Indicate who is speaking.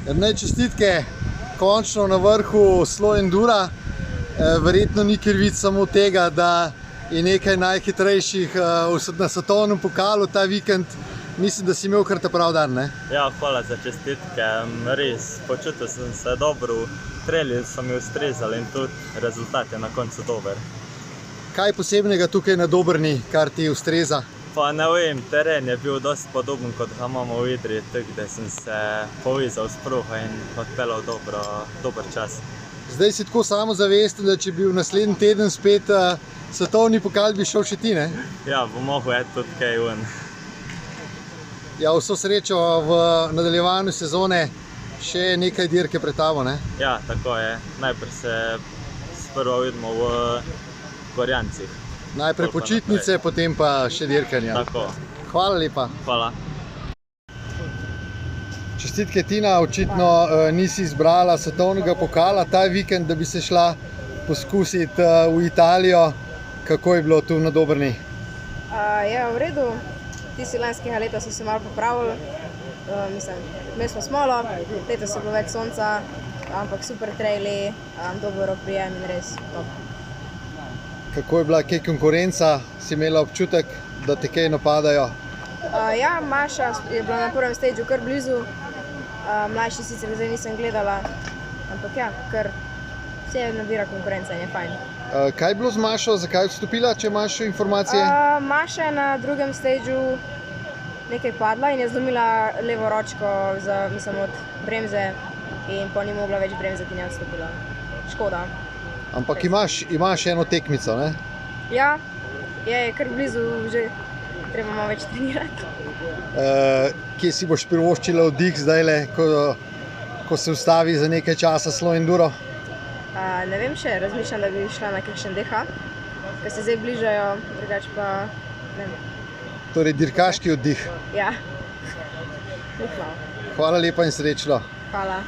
Speaker 1: Čestitke, končno na vrhu Slow Endura. Verjetno ni krivic samo tega, da je nekaj najhitrejših na svetovnem pokalu ta vikend. Mislim, da si imel kar ta prav dan, ne?
Speaker 2: Ja, hvala za čestitke. Res, počutil sem se dobro, treli so mi ustrezali in tudi rezultat je na koncu dober.
Speaker 1: Kaj posebnega tukaj na Dobrni, kar ti ustreza?
Speaker 2: Pa ne vem, teren je bil dosti podoben, kot ga imamo v Idriji, tako da sem se povezal s progo in odpeljal dober čas.
Speaker 1: Zdaj si tako samozavesten, da če bi v naslednji teden spet svetovni pokal, bi šel še ti, ne?
Speaker 2: Ja, bo mogel eti tudi kaj ven.
Speaker 1: Ja, vso srečo v nadaljevanju sezone, še nekaj dirke pred tabo, ne?
Speaker 2: Ja, tako je. Najprej se sprva vidimo v Gorjancih.
Speaker 1: Najprej počitnice, potem pa še dirkanja.
Speaker 2: Tako.
Speaker 1: Hvala lepa.
Speaker 2: Hvala.
Speaker 1: Čestitke, Tina, očitno nisi izbrala svetovnega pokala ta vikend, da bi se šla poskusiti v Italijo. Kako je bilo tu na Dobrni?
Speaker 3: Ja, v redu. Tisti lanskega leta so se malo popravili. Imeli smo smolo, letos je bilo več sonca, ampak super traili, dober oprijem in res top.
Speaker 1: Kako je bila kaj konkurenca? Si imela občutek, da te kaj napadajo?
Speaker 3: Ja, Maša je bila na prvem stageu kar blizu. Mlajši sicer zdaj nisem gledala, ampak ja, kar vse nabira konkurenca in je fajn.
Speaker 1: Kaj je bilo z Mašo? Zakaj je odstopila, če imaš informacije?
Speaker 3: Maša je na drugem stageu nekaj padla in je zlomila levo ročko od bremze in pa ni mogla več bremzati in je odstopila. Škoda.
Speaker 1: Ampak imaš eno tekmico, ne?
Speaker 3: Ja, je kar blizu, že treba malo več trenirati.
Speaker 1: Kje si boš privoščila oddih zdajle, ko se ustavi za nekaj časa Slow Enduro?
Speaker 3: Ne vem še, razmišljam, da bi šla na kakšen DH, ker se zdaj bližajo, drugače pa ne vem.
Speaker 1: Torej dirkaški oddih.
Speaker 3: Ja.
Speaker 1: Hvala lepa in srečno.
Speaker 3: Hvala.